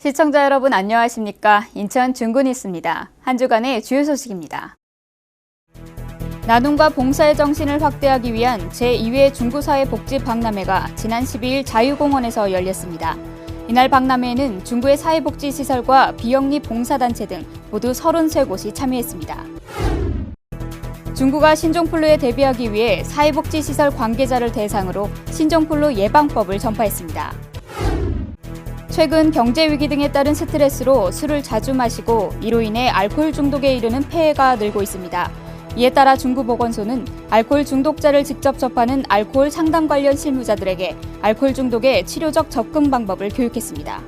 시청자 여러분 안녕하십니까? 인천 중구뉴스입니다. 한 주간의 주요 소식입니다. 나눔과 봉사의 정신을 확대하기 위한 제2회 중구사회복지 박람회가 지난 12일 자유공원에서 열렸습니다. 이날 박람회에는 중구의 사회복지시설과 비영리 봉사단체 등 모두 33곳이 참여했습니다. 중구가 신종플루에 대비하기 위해 사회복지시설 관계자를 대상으로 신종플루 예방법을 전파했습니다. 최근 경제위기 등에 따른 스트레스로 술을 자주 마시고 이로 인해 알코올 중독에 이르는 폐해가 늘고 있습니다. 이에 따라 중구보건소는 알코올 중독자를 직접 접하는 알코올 상담 관련 실무자들에게 알코올 중독의 치료적 접근 방법을 교육했습니다.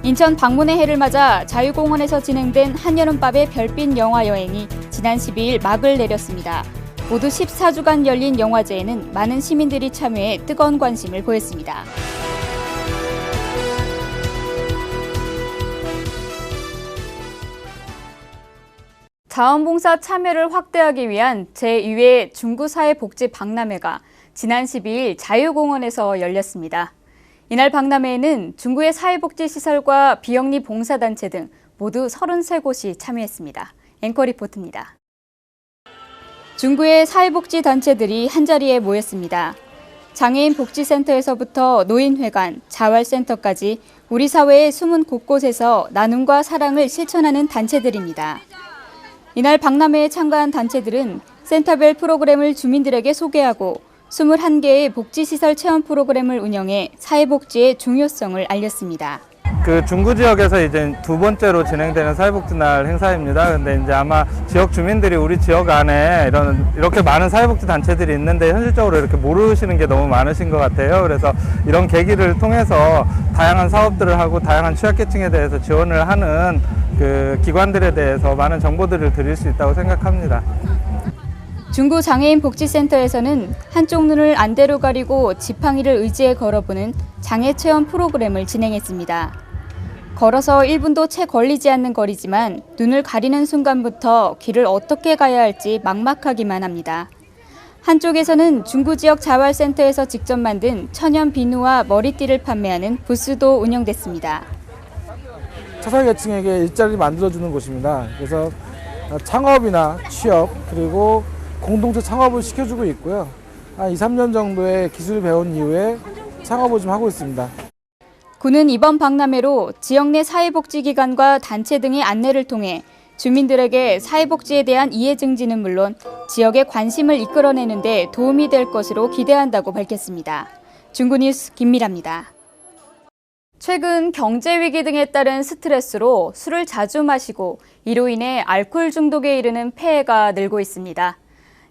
인천 방문의 해를 맞아 자유공원에서 진행된 한여름밤의 별빛 영화 여행이 지난 12일 막을 내렸습니다. 모두 14주간 열린 영화제에는 많은 시민들이 참여해 뜨거운 관심을 보였습니다. 자원봉사 참여를 확대하기 위한 제2회 중구사회복지 박람회가 지난 12일 자유공원에서 열렸습니다. 이날 박람회에는 중구의 사회복지시설과 비영리 봉사단체 등 모두 33곳이 참여했습니다. 앵커 리포트입니다. 중구의 사회복지단체들이 한자리에 모였습니다. 장애인 복지센터에서부터 노인회관, 자활센터까지 우리 사회의 숨은 곳곳에서 나눔과 사랑을 실천하는 단체들입니다. 이날 박람회에 참가한 단체들은 센터별 프로그램을 주민들에게 소개하고 21개의 복지시설 체험 프로그램을 운영해 사회복지의 중요성을 알렸습니다. 중구 지역에서 이제 두 번째로 진행되는 사회복지날 행사입니다. 근데 이제 아마 지역 주민들이 우리 지역 안에 이렇게 많은 사회복지 단체들이 있는데 현실적으로 이렇게 모르시는 게 너무 많으신 것 같아요. 그래서 이런 계기를 통해서 다양한 사업들을 하고 다양한 취약계층에 대해서 지원을 하는 기관들에 대해서 많은 정보들을 드릴 수 있다고 생각합니다. 중구 장애인 복지센터에서는 한쪽 눈을 안대로 가리고 지팡이를 의지해 걸어보는 장애 체험 프로그램을 진행했습니다. 걸어서 1분도 채 걸리지 않는 거리지만 눈을 가리는 순간부터 길을 어떻게 가야 할지 막막하기만 합니다. 한쪽에서는 중구 지역 자활센터에서 직접 만든 천연 비누와 머리띠를 판매하는 부스도 운영됐습니다. 차상계층에게 일자리를 만들어주는 곳입니다. 그래서 창업이나 취업 그리고 공동체 창업을 시켜주고 있고요. 한 2, 3년 정도의 기술을 배운 이후에 창업을 좀 하고 있습니다. 군은 이번 박람회로 지역 내 사회복지기관과 단체 등의 안내를 통해 주민들에게 사회복지에 대한 이해 증진은 물론 지역의 관심을 이끌어내는 데 도움이 될 것으로 기대한다고 밝혔습니다. 중구뉴스 김미라입니다. 최근 경제위기 등에 따른 스트레스로 술을 자주 마시고 이로 인해 알코올 중독에 이르는 폐해가 늘고 있습니다.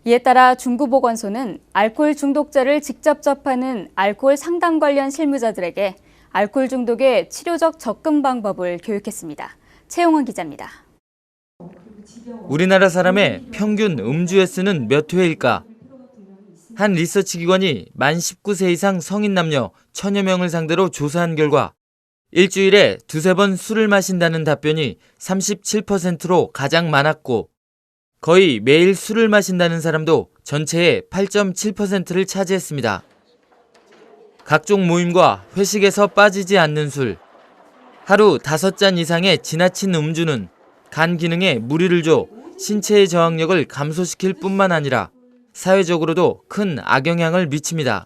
이에 따라 중구보건소는 알코올 중독자를 직접 접하는 알코올 상담 관련 실무자들에게 알코올 중독의 치료적 접근 방법을 교육했습니다. 최용원 기자입니다. 우리나라 사람의 평균 음주 횟수는 몇 회일까? 한 리서치 기관이 만 19세 이상 성인 남녀 1000여 명을 상대로 조사한 결과 일주일에 두세 번 술을 마신다는 답변이 37%로 가장 많았고 거의 매일 술을 마신다는 사람도 전체의 8.7%를 차지했습니다. 각종 모임과 회식에서 빠지지 않는 술, 하루 5잔 이상의 지나친 음주는 간 기능에 무리를 줘 신체의 저항력을 감소시킬 뿐만 아니라 사회적으로도 큰 악영향을 미칩니다.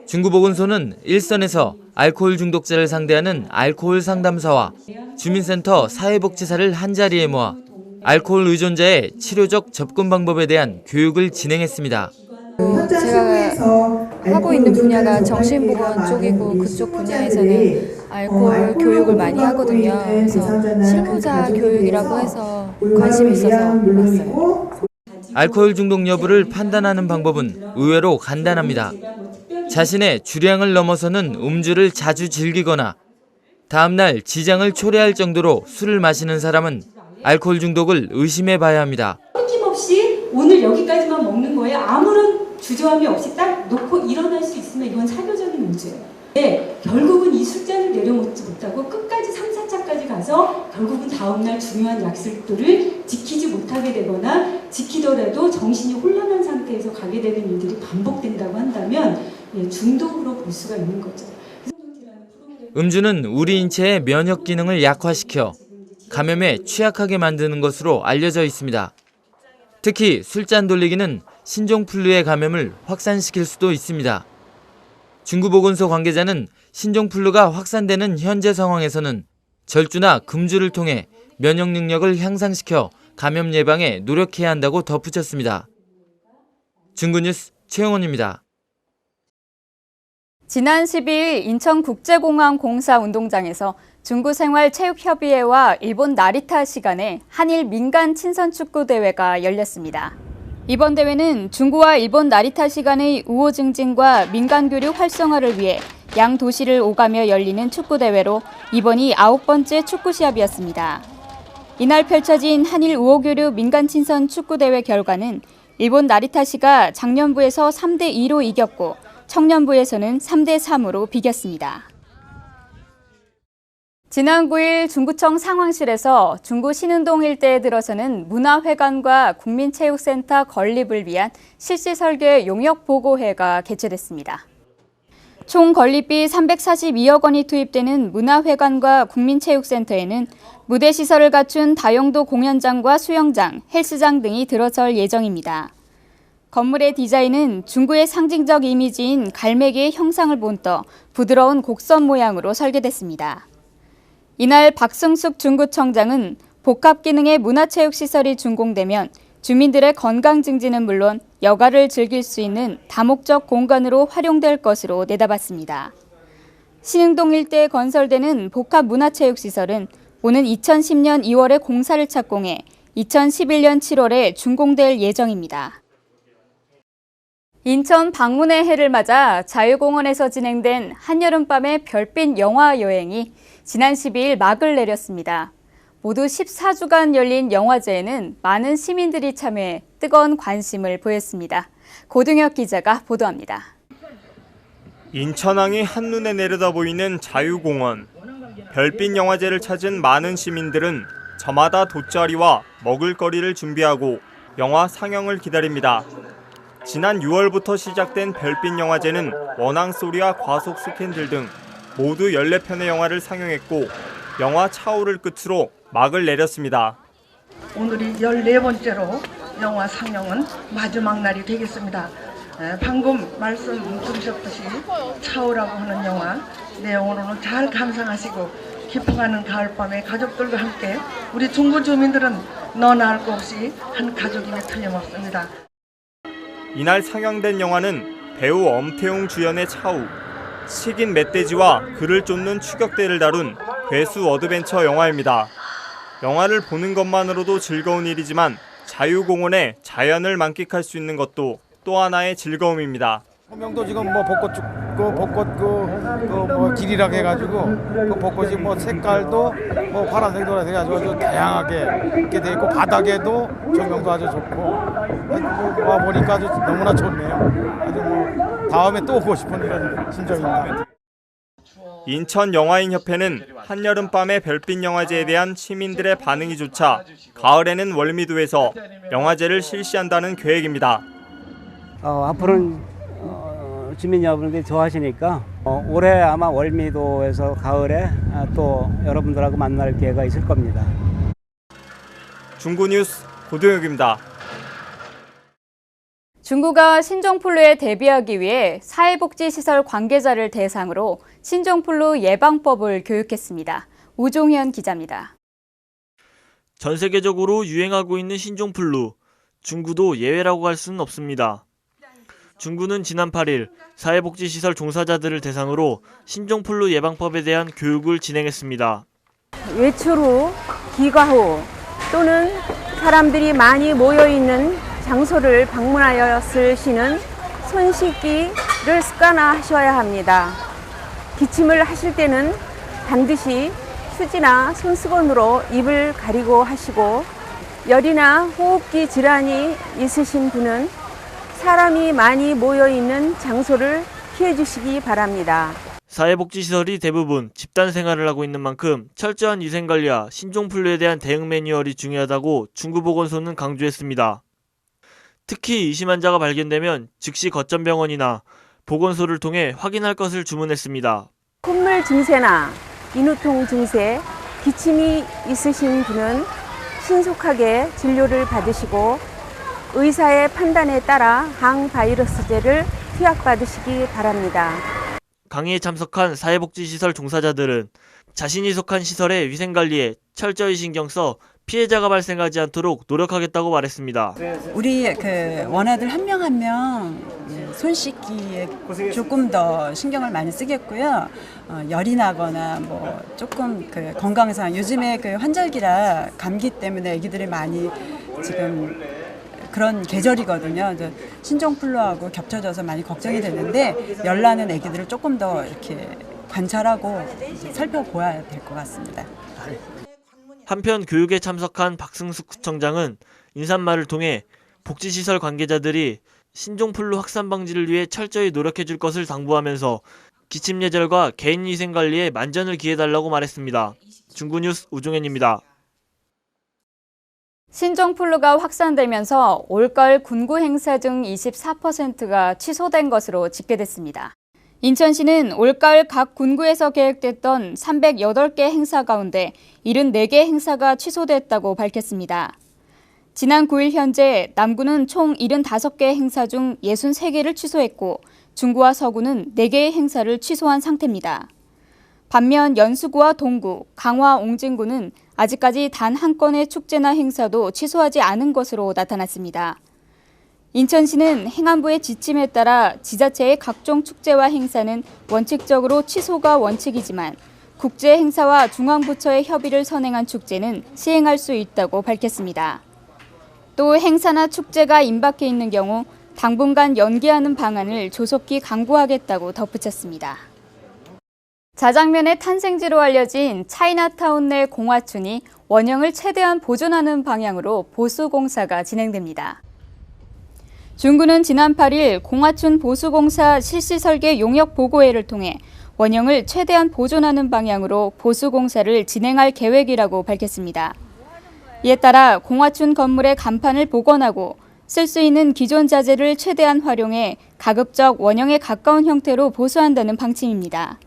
중구보건소는 일선에서 알코올 중독자를 상대하는 알코올 상담사와 주민센터 사회복지사를 한자리에 모아 알코올 의존자의 치료적 접근 방법에 대한 교육을 진행했습니다. 제가 하고 있는 분야가 정신보건 쪽이고 그쪽 분야에서는 알코올 교육을 많이 하거든요. 그래서 실무자 교육이라고 해서 관심이 있어서 왔어요. 알코올 중독 여부를 판단하는 방법은 의외로 간단합니다. 자신의 주량을 넘어서는 음주를 자주 즐기거나 다음날 지장을 초래할 정도로 술을 마시는 사람은 알코올 중독을 의심해 봐야 합니다. 끊김없이 오늘 여기까지만 먹는 거에 아무런 주저함이 없이 딱 놓고 일어날 수 있으면 이건 사교적인 음주예요. 네, 결국은 이 술잔을 내려놓지 못하고 끝까지 3, 4차까지 가서 결국은 다음날 중요한 약속들을 지키지 못하게 되거나 지키더라도 정신이 혼란한 상태에서 가게 되는 일들이 반복된다고 한다면 중독으로 볼 수가 있는 거죠. 음주는 우리 인체의 면역 기능을 약화시켜 감염에 취약하게 만드는 것으로 알려져 있습니다. 특히 술잔 돌리기는 신종플루의 감염을 확산시킬 수도 있습니다. 중구보건소 관계자는 신종플루가 확산되는 현재 상황에서는 절주나 금주를 통해 면역 능력을 향상시켜 감염 예방에 노력해야 한다고 덧붙였습니다. 중구뉴스 최영원입니다. 지난 12일 인천국제공항 공사 운동장에서 중구생활체육협의회와 일본 나리타시 간의 한일 민간 친선 축구 대회가 열렸습니다. 이번 대회는 중구와 일본 나리타시 간의 우호 증진과 민간 교류 활성화를 위해 양 도시를 오가며 열리는 축구 대회로 이번이 9번째 축구 시합이었습니다. 이날 펼쳐진 한일 우호 교류 민간 친선 축구 대회 결과는 일본 나리타시가 장년부에서 3대2로 이겼고 청년부에서는 3대3으로 비겼습니다. 지난 9일 중구청 상황실에서 중구 신흥동 일대에 들어서는 문화회관과 국민체육센터 건립을 위한 실시 설계 용역 보고회가 개최됐습니다. 총 건립비 342억 원이 투입되는 문화회관과 국민체육센터에는 무대 시설을 갖춘 다용도 공연장과 수영장, 헬스장 등이 들어설 예정입니다. 건물의 디자인은 중구의 상징적 이미지인 갈매기의 형상을 본떠 부드러운 곡선 모양으로 설계됐습니다. 이날 박승숙 중구청장은 복합 기능의 문화체육시설이 준공되면 주민들의 건강 증진은 물론 여가를 즐길 수 있는 다목적 공간으로 활용될 것으로 내다봤습니다. 신흥동 일대에 건설되는 복합 문화체육시설은 오는 2010년 2월에 공사를 착공해 2011년 7월에 준공될 예정입니다. 인천 방문의 해를 맞아 자유공원에서 진행된 한여름밤의 별빛 영화 여행이 지난 12일 막을 내렸습니다. 모두 14주간 열린 영화제에는 많은 시민들이 참여해 뜨거운 관심을 보였습니다. 고등혁 기자가 보도합니다. 인천항이 한눈에 내려다 보이는 자유공원. 별빛 영화제를 찾은 많은 시민들은 저마다 돗자리와 먹을거리를 준비하고 영화 상영을 기다립니다. 지난 6월부터 시작된 별빛 영화제는 원앙소리와 과속 스캔들 등 모두 14편의 영화를 상영했고 영화 차오를 끝으로 막을 내렸습니다. 오늘이 14번째로 영화 상영은 마지막 날이 되겠습니다. 방금 말씀 들으셨듯이 차오라고 하는 영화 내용으로는 잘 감상하시고 깊어가는 가을밤에 가족들과 함께 우리 중구 주민들은 너나 할 것 없이 한 가족임에 틀림없습니다. 이날 상영된 영화는 배우 엄태웅 주연의 차오, 식인 멧돼지와 그를 쫓는 추격대를 다룬 괴수 어드벤처 영화입니다. 영화를 보는 것만으로도 즐거운 일이지만 자유공원에 자연을 만끽할 수 있는 것도 또 하나의 즐거움입니다. 소명도 지금 뭐 벚꽃 길이라고 해가지고 그 벚꽃이 뭐 색깔도 뭐 파란색, 노란색 해가지고 아주 다양하게 이렇게 돼 있고 바닥에도 조명도 아주 좋고 와 보니까 아주 너무나 좋네요. 아주 뭐 다음에 또 오고 싶은 이런 심정입니다. 인천영화인협회는 한여름밤의 별빛 영화제에 대한 시민들의 반응이 좋자 가을에는 월미도에서 영화제를 실시한다는 계획입니다. 앞으로는 주민 여러분들이 좋아하시니까 올해 아마 월미도에서 가을에 또 여러분들하고 만날 기회가 있을 겁니다. 중구뉴스 고동혁입니다. 중구가 신종플루에 대비하기 위해 사회복지시설 관계자를 대상으로 신종플루 예방법을 교육했습니다. 우종현 기자입니다. 전 세계적으로 유행하고 있는 신종플루, 중구도 예외라고 할 수는 없습니다. 중구는 지난 8일 사회복지시설 종사자들을 대상으로 신종플루 예방법에 대한 교육을 진행했습니다. 외출 후, 귀가 후 또는 사람들이 많이 모여있는 장소를 방문하여 쓰시는 손 씻기를 습관화하셔야 합니다. 기침을 하실 때는 반드시 휴지나 손수건으로 입을 가리고 하시고 열이나 호흡기 질환이 있으신 분은 사람이 많이 모여있는 장소를 피해 주시기 바랍니다. 사회복지시설이 대부분 집단 생활을 하고 있는 만큼 철저한 위생관리와 신종플루에 대한 대응 매뉴얼이 중요하다고 중구보건소는 강조했습니다. 특히 의심 환자가 발견되면 즉시 거점병원이나 보건소를 통해 확인할 것을 주문했습니다. 콧물 출혈 증세나 인후통 증세, 기침이 있으신 분은 신속하게 진료를 받으시고 의사의 판단에 따라 항바이러스제를 투약받으시기 바랍니다. 강의에 참석한 사회복지시설 종사자들은 자신이 속한 시설의 위생관리에 철저히 신경 써 피해자가 발생하지 않도록 노력하겠다고 말했습니다. 우리 원아들 한 명 한 명 손 씻기에 조금 더 신경을 많이 쓰겠고요. 열이 나거나 뭐 조금 건강상 요즘에 환절기라 감기 때문에 아기들이 많이 지금 그런 계절이거든요. 신종플루하고 겹쳐져서 많이 걱정이 되는데 열나는 아기들을 조금 더 이렇게 관찰하고 살펴보아야 될 것 같습니다. 한편 교육에 참석한 박승숙 구청장은 인사말을 통해 복지시설 관계자들이 신종플루 확산 방지를 위해 철저히 노력해 줄 것을 당부하면서 기침 예절과 개인위생 관리에 만전을 기해달라고 말했습니다. 중구뉴스 우종현입니다. 신종플루가 확산되면서 올가을 군구 행사 중 24%가 취소된 것으로 집계됐습니다. 인천시는 올가을 각 군구에서 계획됐던 308개 행사 가운데 74개 행사가 취소됐다고 밝혔습니다. 지난 9일 현재 남구는 총 75개 행사 중 63개를 취소했고 중구와 서구는 4개의 행사를 취소한 상태입니다. 반면 연수구와 동구, 강화, 옹진구는 아직까지 단 한 건의 축제나 행사도 취소하지 않은 것으로 나타났습니다. 인천시는 행안부의 지침에 따라 지자체의 각종 축제와 행사는 원칙적으로 취소가 원칙이지만 국제 행사와 중앙부처의 협의를 선행한 축제는 시행할 수 있다고 밝혔습니다. 또 행사나 축제가 임박해 있는 경우 당분간 연기하는 방안을 조속히 강구하겠다고 덧붙였습니다. 자장면의 탄생지로 알려진 차이나타운 내 공화춘이 원형을 최대한 보존하는 방향으로 보수공사가 진행됩니다. 중구는 지난 8일 공화춘 보수공사 실시설계 용역 보고회를 통해 원형을 최대한 보존하는 방향으로 보수공사를 진행할 계획이라고 밝혔습니다. 이에 따라 공화춘 건물의 간판을 복원하고 쓸 수 있는 기존 자재를 최대한 활용해 가급적 원형에 가까운 형태로 보수한다는 방침입니다.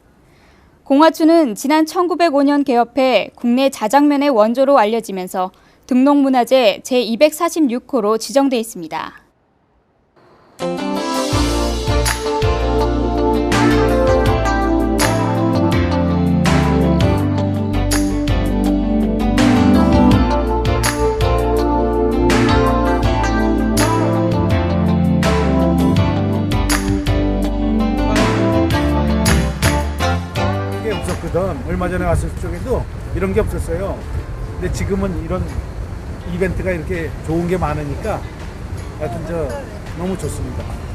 공화춘은 지난 1905년 개업해 국내 자장면의 원조로 알려지면서 등록문화재 제246호로 지정돼 있습니다. 얼마 전에 왔을 적에도 이런 게 없었어요. 근데 지금은 이런 이벤트가 이렇게 좋은 게 많으니까 하여튼 너무 좋습니다.